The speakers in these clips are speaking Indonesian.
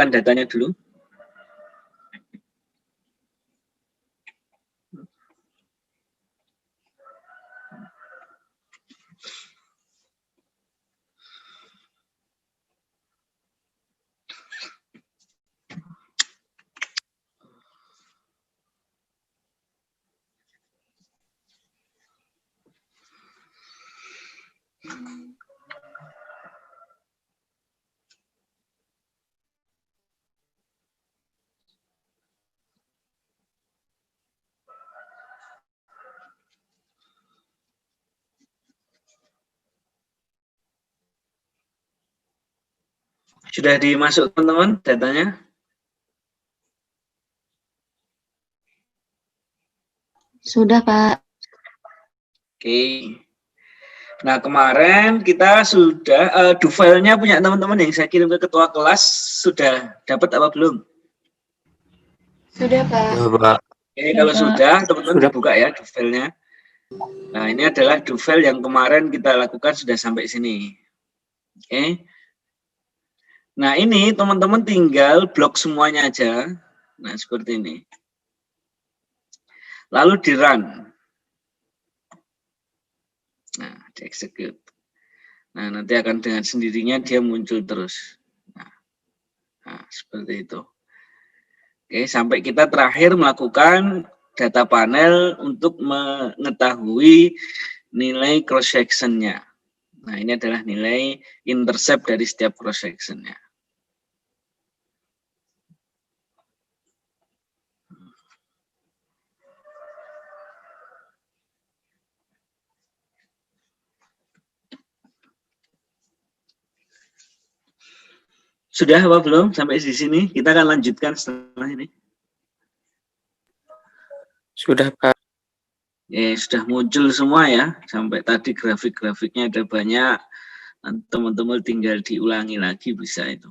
nyalakan datanya dulu. Sudah dimasuk teman-teman datanya? Sudah, Pak. Oke. Nah, kemarin kita sudah do file-nya punya teman-teman yang saya kirim ke ketua kelas sudah dapat apa belum? Sudah, Pak. Oke, kalau sudah, teman-teman dibuka ya do file-nya. Nah, ini adalah do file yang kemarin kita lakukan sudah sampai sini. Oke. Nah, ini teman-teman tinggal blok semuanya aja. Nah, seperti ini. Lalu di-run. Nah, di-execute. Nah, nanti akan dengan sendirinya dia muncul terus. Nah, seperti itu. Oke, sampai kita terakhir melakukan data panel untuk mengetahui nilai cross-section-nya. Nah, ini adalah nilai intercept dari setiap cross-section-nya. Sudah apa belum sampai di sini? Kita akan lanjutkan setelah ini. Sudah, Pak. Sudah muncul semua ya. Sampai tadi grafik-grafiknya ada banyak. Teman-teman tinggal diulangi lagi bisa itu.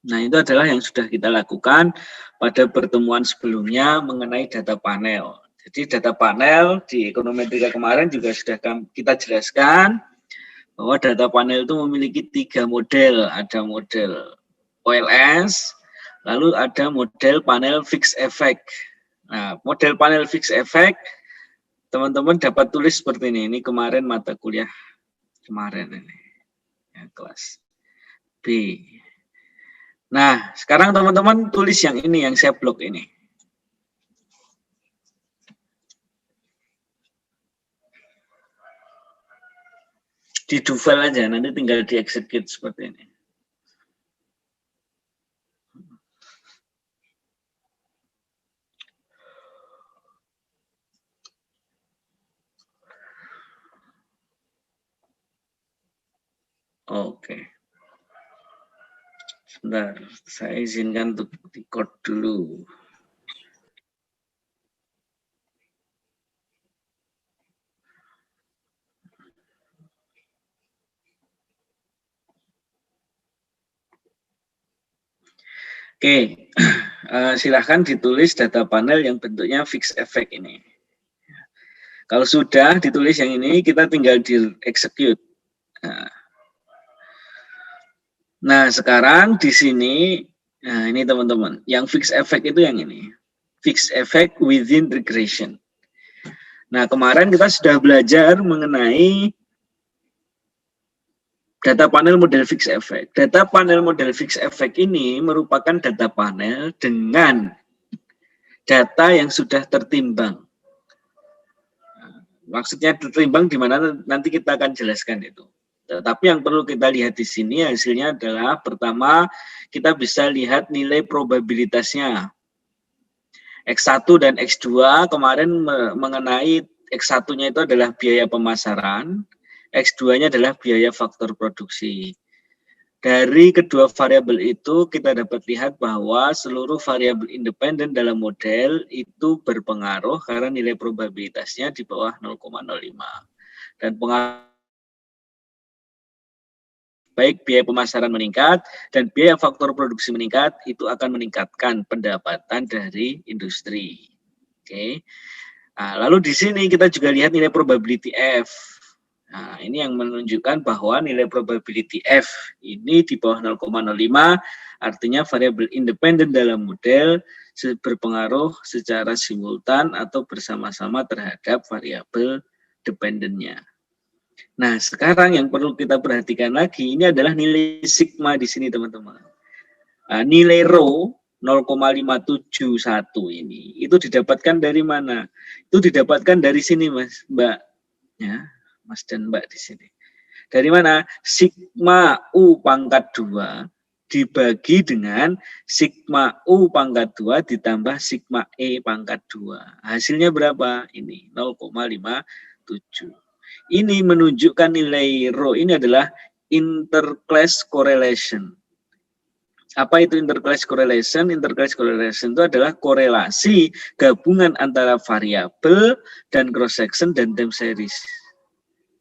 Nah, itu adalah yang sudah kita lakukan pada pertemuan sebelumnya mengenai data panel. Jadi data panel di ekonometrika kemarin juga sudah kita jelaskan bahwa data panel itu memiliki 3 model. Ada model OLS, lalu ada model panel fixed effect. Nah, model panel fixed effect, teman-teman dapat tulis seperti ini. Ini kemarin mata kuliah kemarin ini, ya, kelas B. Nah, sekarang teman-teman tulis yang ini, yang saya blok ini. Di do file aja, nanti tinggal di execute seperti ini. Oke. Sebentar, saya izinkan untuk di-code dulu. Oke, silahkan ditulis data panel yang bentuknya fixed effect ini. Kalau sudah ditulis yang ini, kita tinggal di-execute. Nah, sekarang di sini, nah ini teman-teman, yang fixed effect itu yang ini. Fixed effect within regression. Nah, kemarin kita sudah belajar mengenai data panel model fixed effect. Data panel model fixed effect ini merupakan data panel dengan data yang sudah tertimbang. Maksudnya tertimbang di mana nanti kita akan jelaskan itu. Tetapi yang perlu kita lihat di sini hasilnya adalah pertama kita bisa lihat nilai probabilitasnya. X1 dan X2 kemarin mengenai X1-nya itu adalah biaya pemasaran, X2-nya adalah biaya faktor produksi. Dari kedua variabel itu kita dapat lihat bahwa seluruh variabel independen dalam model itu berpengaruh karena nilai probabilitasnya di bawah 0,05. Dan pengaruh baik biaya pemasaran meningkat dan biaya faktor produksi meningkat, itu akan meningkatkan pendapatan dari industri. Oke. Nah, lalu di sini kita juga lihat nilai probability F. Nah, ini yang menunjukkan bahwa nilai probability F ini di bawah 0,05 Artinya variabel independen dalam model berpengaruh secara simultan atau bersama-sama terhadap variabel dependennya. Nah, sekarang yang perlu kita perhatikan lagi, ini adalah nilai sigma di sini, teman-teman. Nilai rho 0,571 ini, itu didapatkan dari mana? Itu didapatkan dari sini, Mas, Mbak. Ya, Mas dan Mbak di sini. Dari mana? Sigma U pangkat 2 dibagi dengan sigma U pangkat 2 ditambah sigma E pangkat 2. Hasilnya berapa? Ini 0,57. Ini menunjukkan nilai rho ini adalah interclass correlation. Apa itu interclass correlation? Interclass correlation itu adalah korelasi gabungan antara variabel dan cross section dan time series.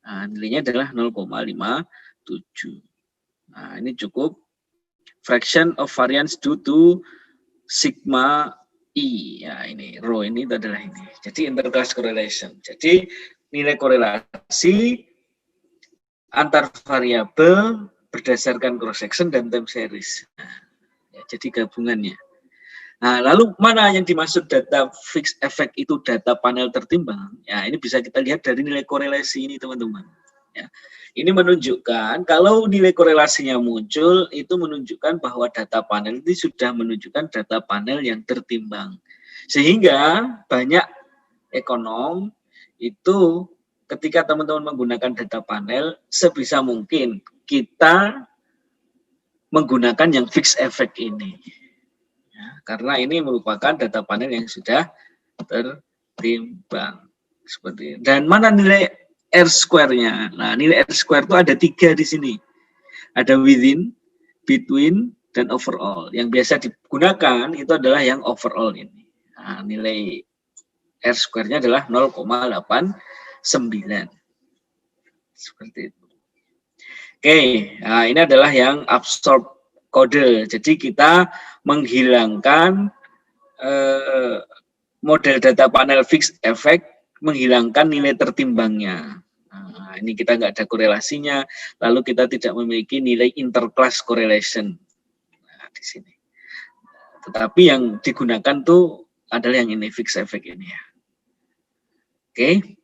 Nah, nilainya adalah 0,57. Nah, ini cukup. Fraction of variance due to sigma I. Ya, ini rho ini adalah ini. Jadi interclass correlation. Jadi nilai korelasi antar variabel berdasarkan cross section dan time series. Nah, ya, jadi gabungannya. Nah, lalu mana yang dimaksud data fixed effect itu data panel tertimbang? Ya, ini bisa kita lihat dari nilai korelasi ini, teman-teman. Ya. Ini menunjukkan kalau nilai korelasinya muncul, itu menunjukkan bahwa data panel ini sudah menunjukkan data panel yang tertimbang. Sehingga banyak ekonom itu ketika teman-teman menggunakan data panel, sebisa mungkin kita menggunakan yang fixed effect ini. Ya, karena ini merupakan data panel yang sudah tertimbang. Seperti itu. Dan mana nilai R square-nya? Nah, nilai R square itu ada 3 di sini. Ada within, between, dan overall. Yang biasa digunakan itu adalah yang overall ini. Nah, nilai R square-nya adalah 0,89. Seperti itu. Oke, nah ini adalah yang absorb kode. Jadi kita menghilangkan model data panel fixed effect, menghilangkan nilai tertimbangnya. Nah, ini kita nggak ada korelasinya, lalu kita tidak memiliki nilai interclass correlation. Nah, di sini. Tetapi yang digunakan tuh adalah yang ini, fixed effect ini ya. Oke,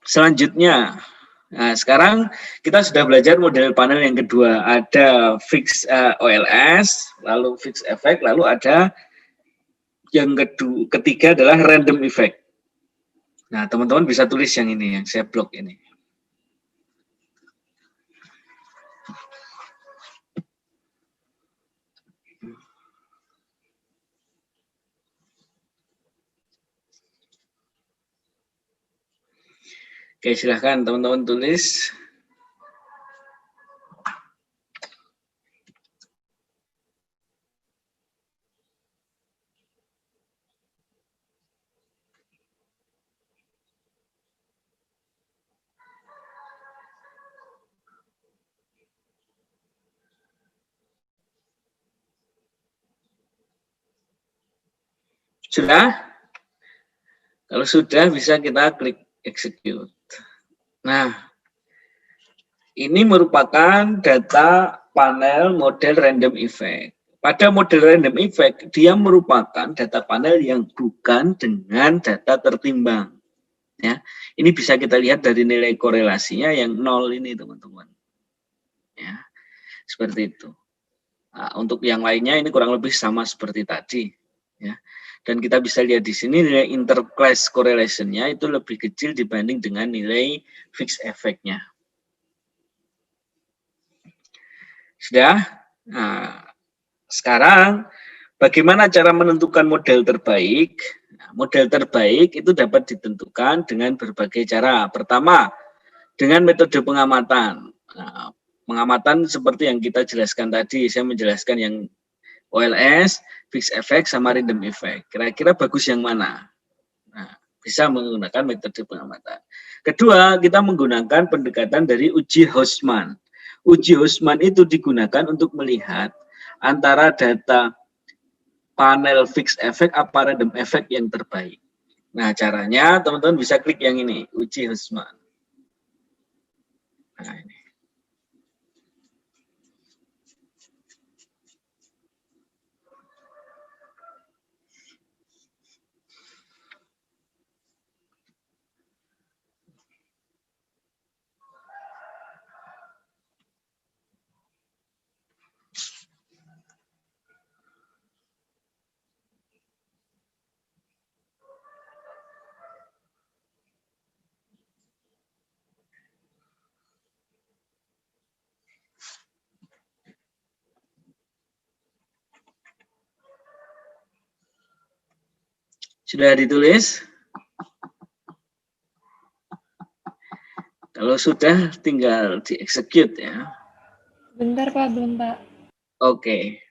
selanjutnya. Nah, sekarang kita sudah belajar model panel yang kedua. Ada fixed OLS, lalu fixed effect, lalu ada yang ketiga adalah random effect. Nah, teman-teman bisa tulis yang ini, yang saya blok ini. Oke, silahkan teman-teman tulis. Sudah? Kalau sudah, bisa kita klik execute. Nah, ini merupakan data panel model random effect. Pada model random effect, dia merupakan data panel yang bukan dengan data tertimbang. Ya, ini bisa kita lihat dari nilai korelasinya yang 0 ini, teman-teman. Ya, seperti itu. Nah, untuk yang lainnya ini kurang lebih sama seperti tadi. Ya. Dan kita bisa lihat di sini nilai interclass correlation-nya itu lebih kecil dibanding dengan nilai fixed effect-nya. Sudah? Nah, sekarang bagaimana cara menentukan model terbaik? Nah, model terbaik itu dapat ditentukan dengan berbagai cara. Pertama, dengan metode pengamatan. Nah, pengamatan seperti yang kita jelaskan tadi, saya menjelaskan yang OLS, fixed effect, sama random effect. Kira-kira bagus yang mana? Nah, bisa menggunakan metode pengamatan. Kedua, kita menggunakan pendekatan dari uji Houseman. Uji Houseman itu digunakan untuk melihat antara data panel fixed effect apa random effect yang terbaik. Nah, caranya teman-teman bisa klik yang ini, uji Houseman. Nah, ini. Sudah ditulis? Kalau sudah, tinggal di-execute ya. Bentar Pak, belum Pak. Oke.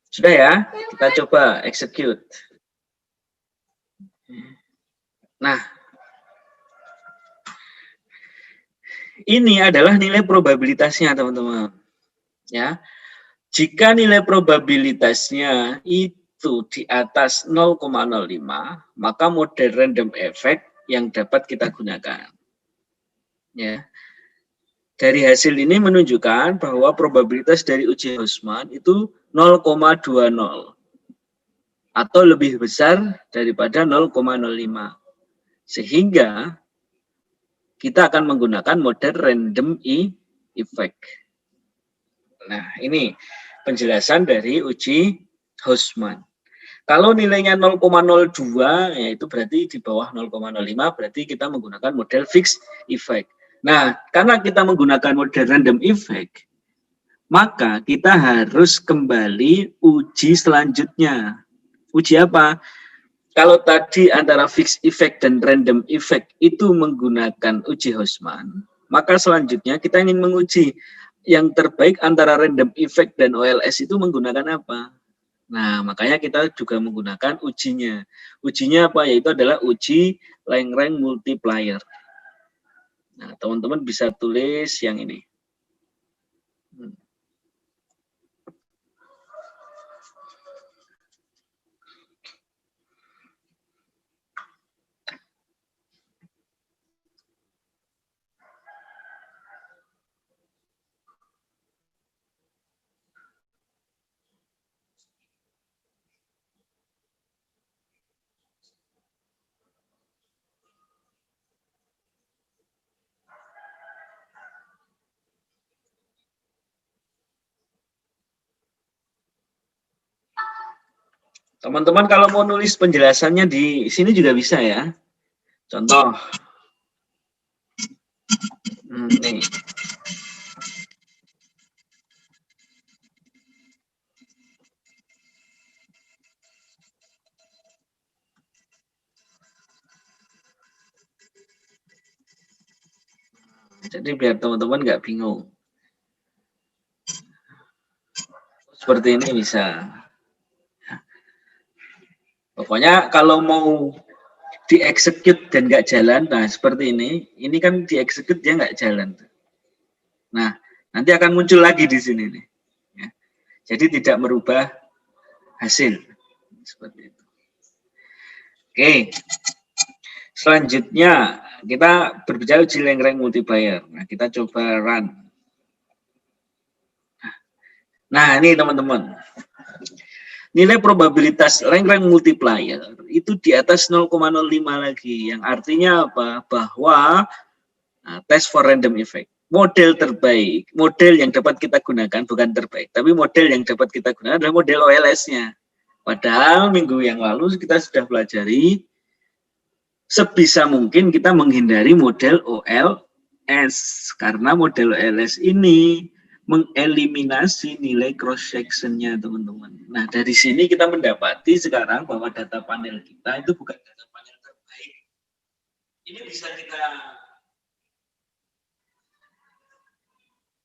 Sudah ya, kita coba execute. Nah, ini adalah nilai probabilitasnya teman-teman. Ya, jika nilai probabilitasnya itu di atas 0,05, maka model random effect yang dapat kita gunakan. Ya, dari hasil ini menunjukkan bahwa probabilitas dari uji Hausman itu 0,20 atau lebih besar daripada 0,05. Sehingga kita akan menggunakan model random effect. Nah, ini penjelasan dari uji Hausman. Kalau nilainya 0,02, yaitu berarti di bawah 0,05, berarti kita menggunakan model fixed effect. Nah, karena kita menggunakan model random effect, maka kita harus kembali uji selanjutnya. Uji apa? Kalau tadi antara fixed effect dan random effect itu menggunakan uji Hausman, maka selanjutnya kita ingin menguji yang terbaik antara random effect dan OLS itu menggunakan apa? Nah, makanya kita juga menggunakan ujinya. Ujinya apa? Yaitu adalah uji Lagrange multiplier. Nah, teman-teman bisa tulis yang ini. Teman-teman kalau mau nulis penjelasannya di sini juga bisa ya. Contoh. Nih. Jadi biar teman-teman nggak bingung. Seperti ini bisa. Pokoknya kalau mau dieksekut dan nggak jalan, nah seperti ini kan dieksekut dia nggak jalan. Nah, nanti akan muncul lagi di sini nih. Ya. Jadi tidak merubah hasil. Seperti itu. Oke. Selanjutnya kita berbicara uji Lagrange multiplier. Nah, kita coba run. Nah, ini teman-teman. Nilai probabilitas Lagrange multiplier itu di atas 0,05 lagi, yang artinya apa? Bahwa test for random effect, model terbaik, model yang dapat kita gunakan bukan terbaik, tapi model yang dapat kita gunakan adalah model OLS-nya. Padahal minggu yang lalu kita sudah pelajari sebisa mungkin kita menghindari model OLS karena model OLS ini mengeliminasi nilai cross section-nya teman-teman. Nah, dari sini kita mendapati sekarang bahwa data panel kita itu bukan data panel terbaik. Ini bisa kita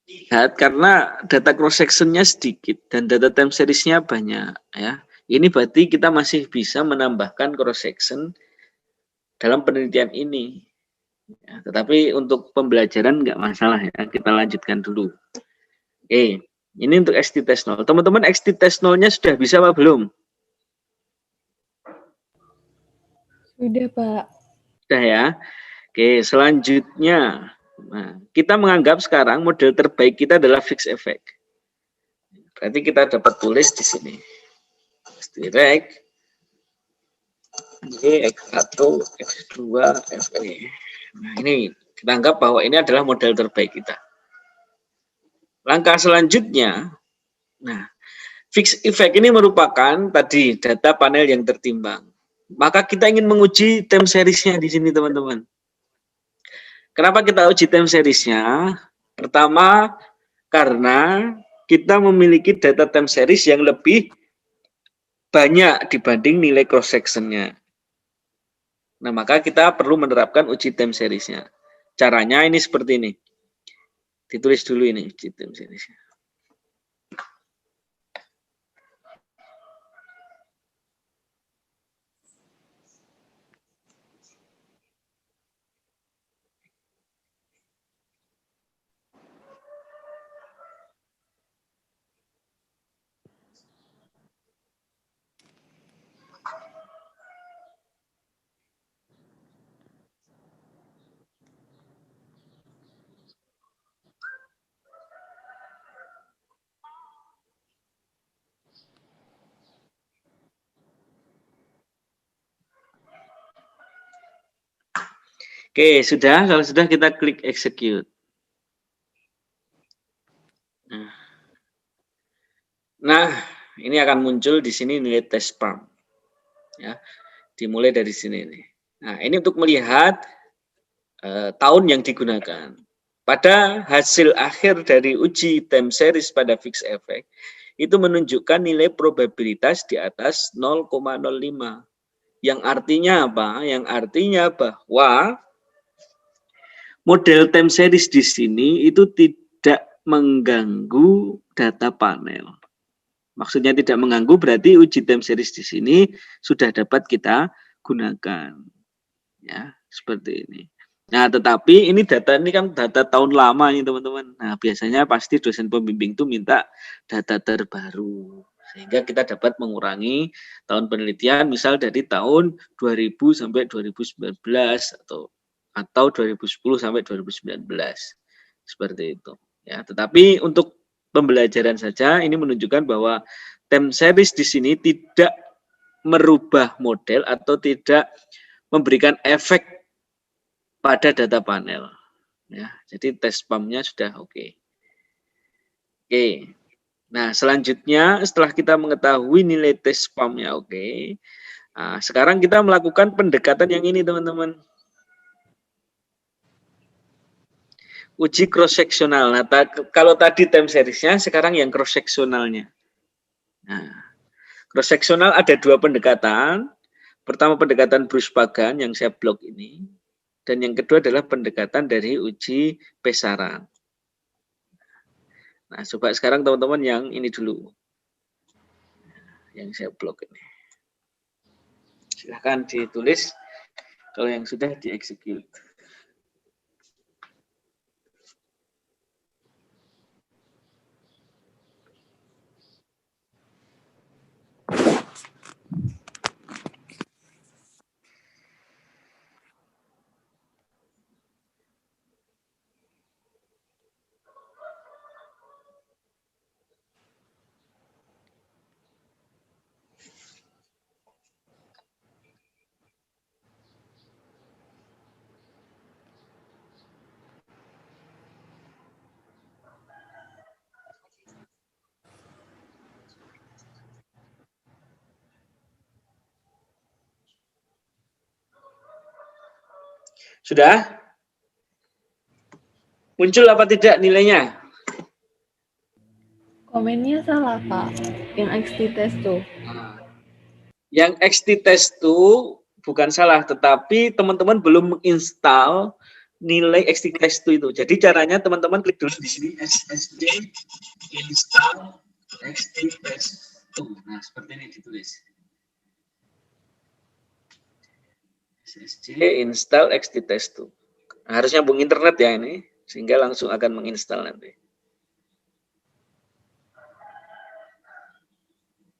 lihat karena data cross section-nya sedikit dan data time series-nya banyak ya. Ini berarti kita masih bisa menambahkan cross section dalam penelitian ini. Ya, tetapi untuk pembelajaran nggak masalah ya. Kita lanjutkan dulu. Oke, ini untuk XT test 0. Teman-teman XT test 0-nya sudah bisa apa belum? Sudah, Pak. Sudah ya. Oke, selanjutnya. Nah, kita menganggap sekarang model terbaik kita adalah fixed effect. Berarti kita dapat tulis di sini. Direct Y, X1, X2, FE. Nah, ini kita anggap bahwa ini adalah model terbaik kita. Langkah selanjutnya, nah, fixed effect ini merupakan tadi data panel yang tertimbang. Maka kita ingin menguji time seriesnya di sini, teman-teman. Kenapa kita uji time seriesnya? Pertama, karena kita memiliki data time series yang lebih banyak dibanding nilai cross sectionnya. Nah, maka kita perlu menerapkan uji time seriesnya. Caranya ini seperti ini. Ditulis dulu ini uji time seriesnya. Oke, sudah. Kalau sudah kita klik execute. Nah, ini akan muncul di sini nilai test PAM. Ya, dimulai dari sini nih. Nah, ini untuk melihat tahun yang digunakan. Pada hasil akhir dari uji time series pada fixed effect, itu menunjukkan nilai probabilitas di atas 0,05. Yang artinya apa? Yang artinya bahwa model time series di sini itu tidak mengganggu data panel. Maksudnya tidak mengganggu berarti uji time series di sini sudah dapat kita gunakan. Ya, seperti ini. Nah, tetapi ini data ini kan data tahun lama nih teman-teman. Nah, biasanya pasti dosen pembimbing itu minta data terbaru. Sehingga kita dapat mengurangi tahun penelitian misal dari tahun 2000 sampai 2019 atau 2010 sampai 2019. Seperti itu. Ya, tetapi untuk pembelajaran saja ini menunjukkan bahwa time series di sini tidak merubah model atau tidak memberikan efek pada data panel. Ya, jadi tes PAM-nya sudah oke. Oke. Nah, selanjutnya setelah kita mengetahui nilai tes PAM-nya oke, nah, sekarang kita melakukan pendekatan yang ini, teman-teman. Uji cross-sectional. Nah, kalau tadi time series-nya, sekarang yang cross-sectionalnya. Nah, cross-sectional ada dua pendekatan. Pertama pendekatan Bruce Pagan yang saya blok ini. Dan yang kedua adalah pendekatan dari uji pesaran. Nah, coba sekarang teman-teman yang ini dulu. Yang saya blok ini. Silahkan ditulis kalau yang sudah dieksekut. Sudah? Muncul apa tidak nilainya? Komennya salah, Pak. Yang XT test tuh. Yang XT test itu bukan salah, tetapi teman-teman belum menginstal nilai XT test itu. Jadi caranya teman-teman klik dulu di sini SSD install XT test 2. Nah, seperti ini ditulis. SSD install XT test 2. Nah, harus nyambung internet ya ini, sehingga langsung akan menginstal nanti.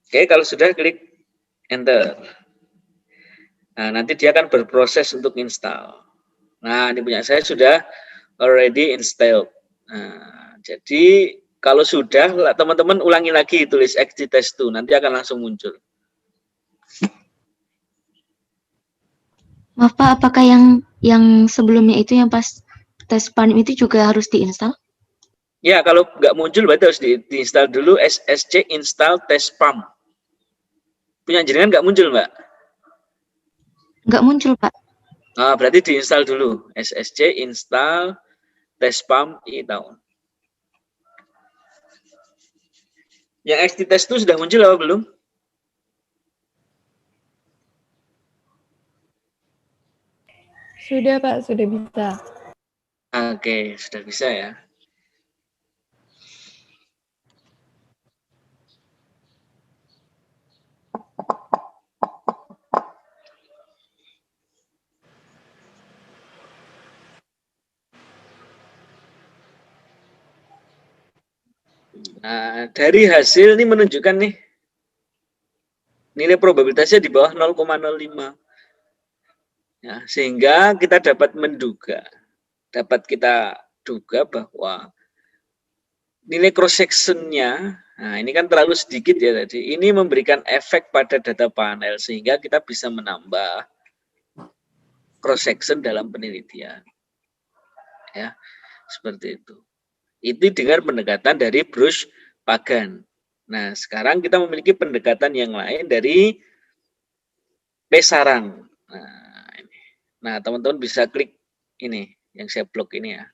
Oke, kalau sudah klik enter. Nah, nanti dia akan berproses untuk install. Nah, ini punya saya sudah already installed. Nah, jadi kalau sudah, teman-teman ulangi lagi tulis XT-test2, nanti akan langsung muncul. Maaf Pak, apakah yang sebelumnya itu yang pas tes PANIM itu juga harus diinstal? Ya, kalau nggak muncul berarti harus diinstal dulu SSC install test pump. Punya jenengan nggak muncul, Mbak? Nggak muncul Pak. Nah, berarti diinstal dulu SSC install test pump e-town. Yang XT test itu sudah muncul apa belum? Sudah Pak, sudah bisa. Oke, sudah bisa ya. Nah, dari hasil ini menunjukkan nih nilai probabilitasnya di bawah 0,05. Ya, sehingga kita dapat menduga, dapat kita duga bahwa nilai cross sectionnya, nah ini kan terlalu sedikit ya tadi, ini memberikan efek pada data panel sehingga kita bisa menambah cross section dalam penelitian. Ya, seperti itu. Itu dengan pendekatan dari Bruce Pagan. Nah, sekarang kita memiliki pendekatan yang lain dari Pesaran. Nah, ini. Nah, teman-teman bisa klik ini yang saya blok ini ya.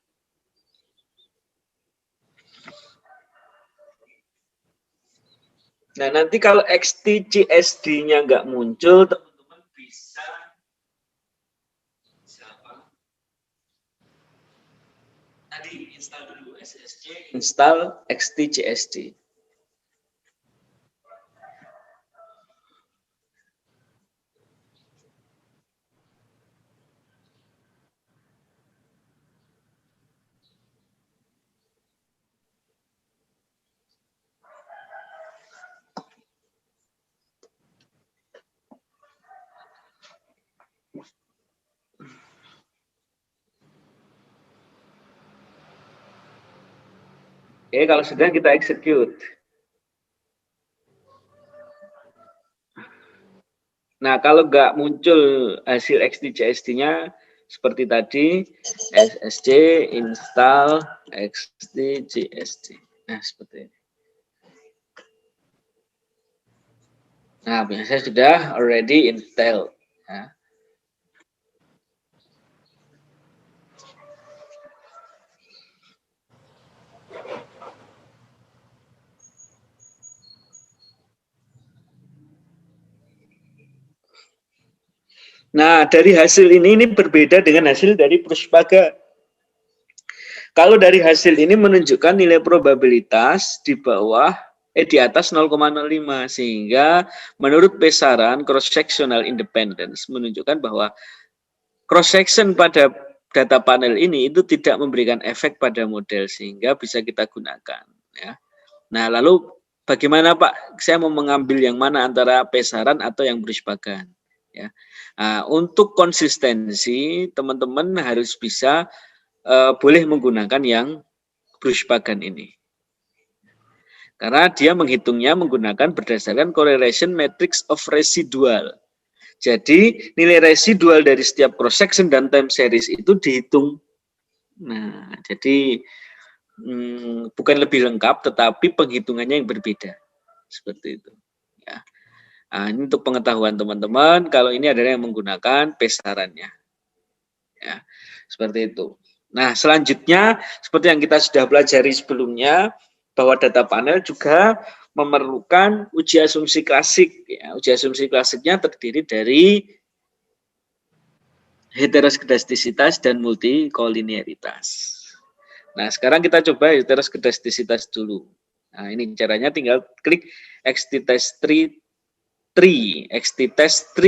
Nah, nanti kalau XTCSD-nya nggak muncul, teman-teman bisa tadi install dulu SSC, install XTCSD. Oke, kalau sudah kita execute. Nah, kalau nggak muncul hasil XTCSD-nya seperti tadi, SSC install XTCSD. Nah, seperti ini. Nah, biasanya sudah already installed. Ya. Nah, dari hasil ini berbeda dengan hasil dari Pushpaga. Kalau dari hasil ini menunjukkan nilai probabilitas di bawah di atas 0,05 sehingga menurut Pesaran cross sectional independence menunjukkan bahwa cross section pada data panel ini itu tidak memberikan efek pada model sehingga bisa kita gunakan ya. Nah, lalu bagaimana Pak? Saya mau mengambil yang mana antara Pesaran atau yang Pushpagan ya. Nah, untuk konsistensi teman-teman harus bisa boleh menggunakan yang Pushpagan ini. Karena dia menghitungnya menggunakan berdasarkan correlation matrix of residual. Jadi nilai residual dari setiap cross section dan time series itu dihitung. Nah, jadi bukan lebih lengkap, tetapi penghitungannya yang berbeda. Seperti itu. Ya. Nah, ini untuk pengetahuan teman-teman. Kalau ini adalah yang menggunakan pesarannya. Ya, seperti itu. Nah, selanjutnya seperti yang kita sudah pelajari sebelumnya, bahwa data panel juga memerlukan uji asumsi klasik. Ya, uji asumsi klasiknya terdiri dari heteroskedastisitas dan multikolinearitas. Nah, sekarang kita coba heteroskedastisitas dulu. Nah, ini caranya tinggal klik XT-test3, XT-test3.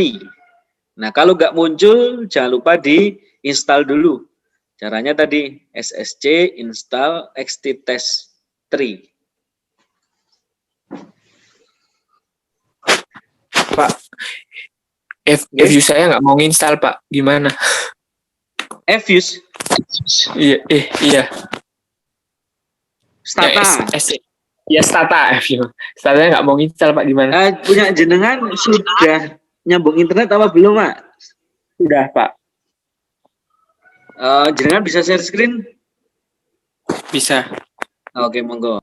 Nah, kalau nggak muncul, jangan lupa di-install dulu. Caranya tadi SSC install XT-test3. Pak, Fuse saya nggak mau install Pak, gimana? Fuse, Iya. Stata. Ya Stata Fuse. Statanya nggak mau install Pak, gimana? Punya jenengan sudah nyambung internet apa belum, Pak? Udah Pak, Jenengan bisa share screen? bisa. Oke, monggo.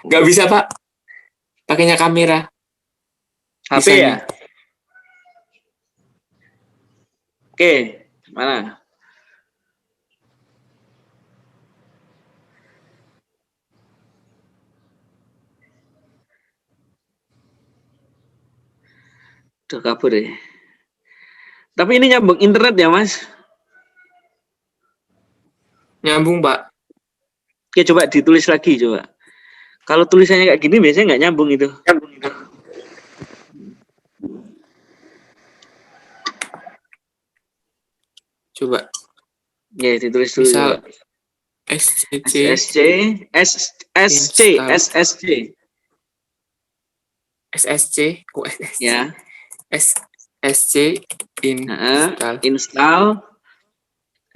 Nggak bisa Pak, pakainya kamera. HP Bisa ya? nih. Oke, mana? Udah kabur ya. Tapi ini nyambung internet ya, Mas? Nyambung Pak. Oke, coba ditulis lagi, coba. Kalau tulisannya kayak gini biasanya nggak nyambung itu. Coba. Ya, ditulis dulu. Misal Coba. SCC Ya. SSC Install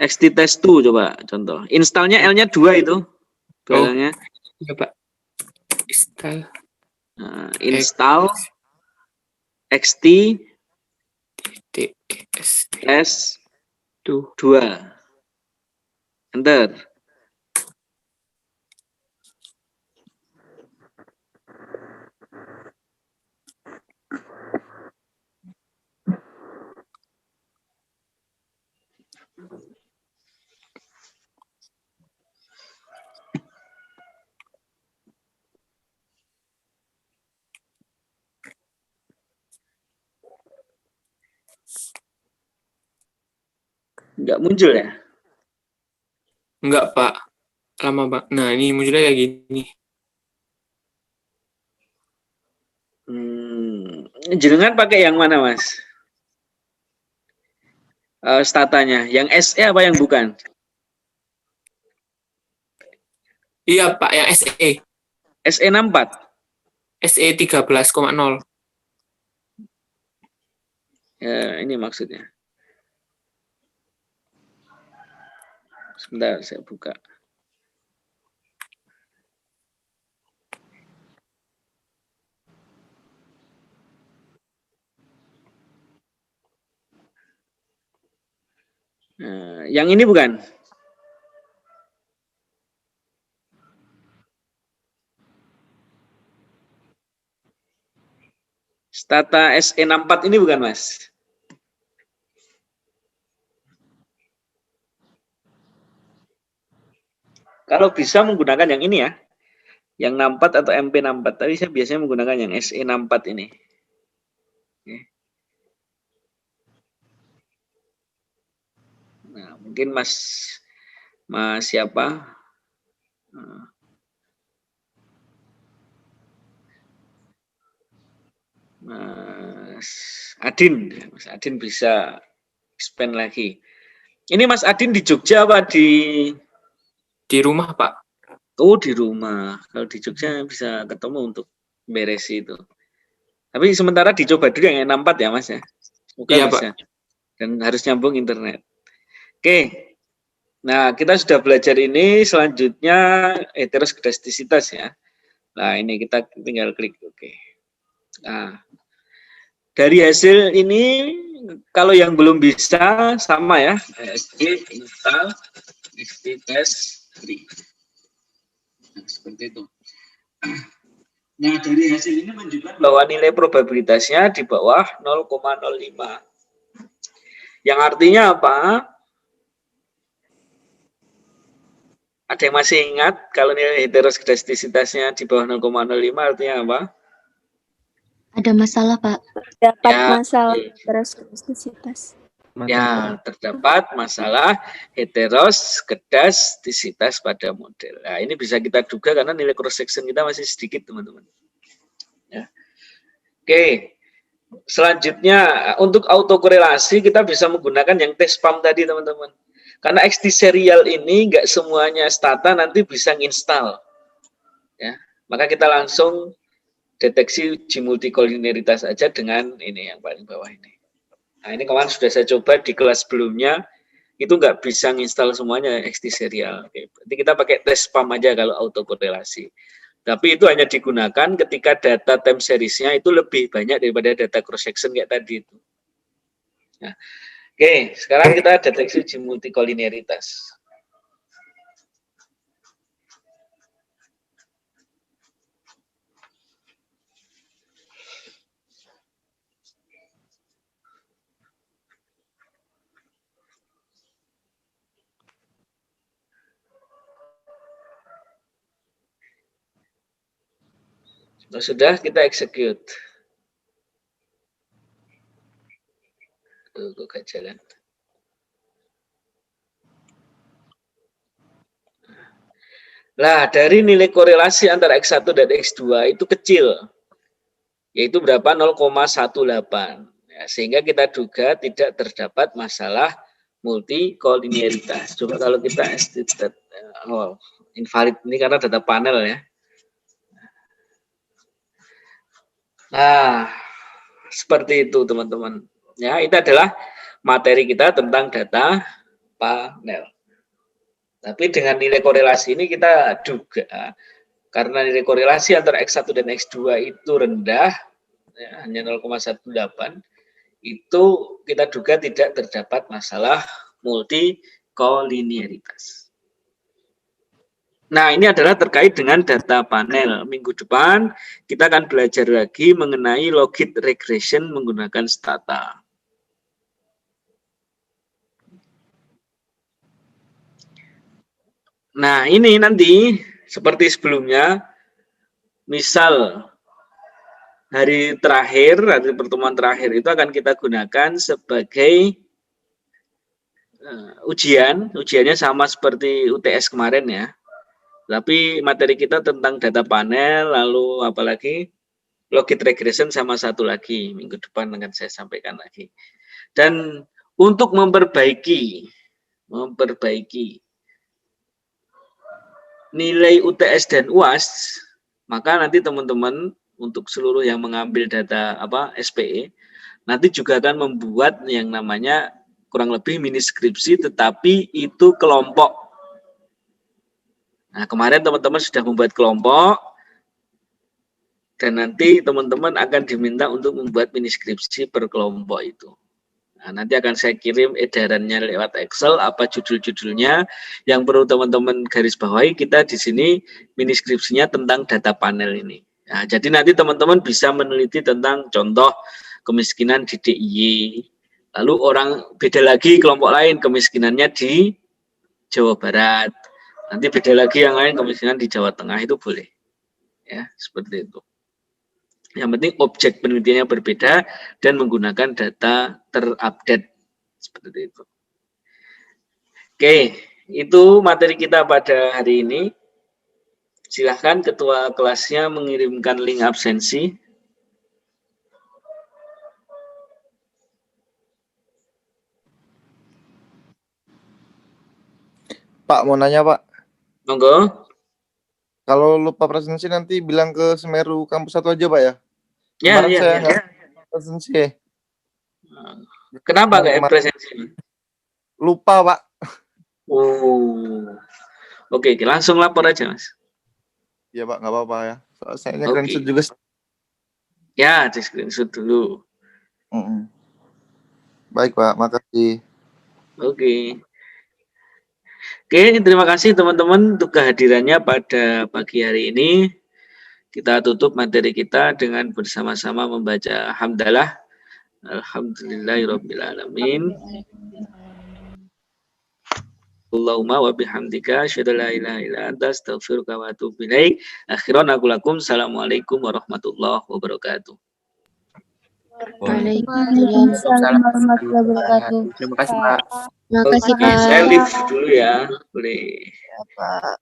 XT-Test2 coba contoh. Installnya L-nya 2 itu. Belakangnya. Iya Pak. Install XT Test2. Enter. Enggak muncul ya? Enggak Pak, lama Pak. Nah ini munculnya kayak gini. Jenengan pakai yang mana, Mas? Statanya, yang SE apa yang bukan? Iya Pak, yang SE. SE64. SE 13,0. Ya, ini maksudnya. Sebentar, saya buka. Nah, yang ini bukan? Stata SE64 ini bukan, Mas? Kalau bisa menggunakan yang ini ya. Yang 64 atau MP64. Tapi saya biasanya menggunakan yang SE64 ini. Oke. Nah, mungkin Mas siapa? Mas Adin. Mas Adin bisa expand lagi. Ini Mas Adin di Jogja apa Di rumah Pak. Oh, di rumah. Kalau di Jogja bisa ketemu untuk beres itu. Tapi sementara dicoba dulu yang 64 ya, Mas ya. Semoga Iya, bisa. Pak. Dan harus nyambung internet. Oke. Nah, kita sudah belajar ini. Selanjutnya heteroskedastisitas ya. Nah, ini kita tinggal klik oke. Nah, dari hasil ini kalau yang belum bisa sama ya. Install XT-Test3. Nah, seperti itu. Nah, dari hasil ini menunjukkan bahwa nilai probabilitasnya di bawah 0,05. Yang artinya apa? Ada yang masih ingat kalau nilai heteroskedastisitasnya di bawah 0,05 artinya apa? Ada masalah, Pak. Dapat Ya, masalah heteroskedastisitas. Ya, terdapat masalah heteroskedastisitas pada model. Nah, ini bisa kita duga karena nilai cross section kita masih sedikit, teman-teman. Ya. Oke. Selanjutnya, untuk autokorelasi kita bisa menggunakan yang tes PAM tadi, teman-teman. Karena XT serial ini nggak semuanya Stata nanti bisa nginstal. Maka kita langsung deteksi uji multikolineritas aja dengan ini yang paling bawah ini. Nah, ini kemarin sudah saya coba di kelas sebelumnya, itu nggak bisa nginstal semuanya XT serial. Oke, berarti kita pakai tes spam aja kalau autokorelasi. Tapi itu hanya digunakan ketika data time series-nya itu lebih banyak daripada data cross section kayak tadi itu. Nah, oke, sekarang kita deteksi uji multikolineritas. Nah, sudah kita execute. Kok gak jalan? Nah, dari nilai korelasi antara X1 dan X2 itu kecil, yaitu berapa? 0,18. Ya, sehingga kita duga tidak terdapat masalah multikolinearitas. Coba kalau kita estimated, invalid ini karena data panel ya. Nah, seperti itu teman-teman. Ya, itu adalah materi kita tentang data panel. Tapi dengan nilai korelasi ini kita duga karena nilai korelasi antara X1 dan X2 itu rendah, ya, hanya 0,18, itu kita duga tidak terdapat masalah multikolinearitas. Nah, ini adalah terkait dengan data panel. Minggu depan kita akan belajar lagi mengenai logit regression menggunakan stata. Nah, ini nanti seperti sebelumnya, misal hari terakhir, hari pertemuan terakhir itu akan kita gunakan sebagai ujiannya sama seperti UTS kemarin ya. Tapi materi kita tentang data panel, lalu apalagi logit regression sama satu lagi, minggu depan akan saya sampaikan lagi. Dan untuk memperbaiki nilai UTS dan UAS, maka nanti teman-teman untuk seluruh yang mengambil data SPE nanti juga akan membuat yang namanya kurang lebih mini skripsi, tetapi itu kelompok. Nah, kemarin teman-teman sudah membuat kelompok dan nanti teman-teman akan diminta untuk membuat mini skripsi per kelompok itu. Nah, nanti akan saya kirim edarannya lewat Excel, apa judul-judulnya yang perlu teman-teman garis bawahi. Kita di sini mini skripsinya tentang data panel ini. Nah, jadi nanti teman-teman bisa meneliti tentang contoh kemiskinan di DIY. Lalu orang beda lagi kelompok lain kemiskinannya di Jawa Barat. Nanti beda lagi yang lain kemiskinan di Jawa Tengah, itu boleh. Ya, seperti itu. Yang penting objek penelitiannya berbeda dan menggunakan data terupdate. Seperti itu. Oke, itu materi kita pada hari ini. Silahkan ketua kelasnya mengirimkan link absensi. Pak, mau nanya Pak. Monggo. Kalau lupa presensi nanti bilang ke Semeru kampus 1 aja Pak ya. Ya, Kemarin ya, saya ya. nggak presensi. Kenapa nggak presensi? Lupa Pak. Oh, oke, langsung lapor aja Mas. Iya Pak, nggak apa-apa ya. Soalnya saya Oke. screenshot juga. Ya, di screenshot dulu. Baik Pak, makasih. Oke. Oke, terima kasih teman-teman untuk kehadirannya pada pagi hari ini. Kita tutup materi kita dengan bersama-sama membaca hamdalah. Alhamdulillahirabbil alamin. Allahumma wa bihamdika asyhadu an la ilaha illa anta astaghfiruka wa atubu ilaik. Akhiran aku lakum. Assalamualaikum warahmatullahi wabarakatuh. Waalaikumsalam warahmatullahi wabarakatuh. Terima kasih Pak. Terima kasih Oke, Pak. saya live dulu ya. Boleh. Ya Pak.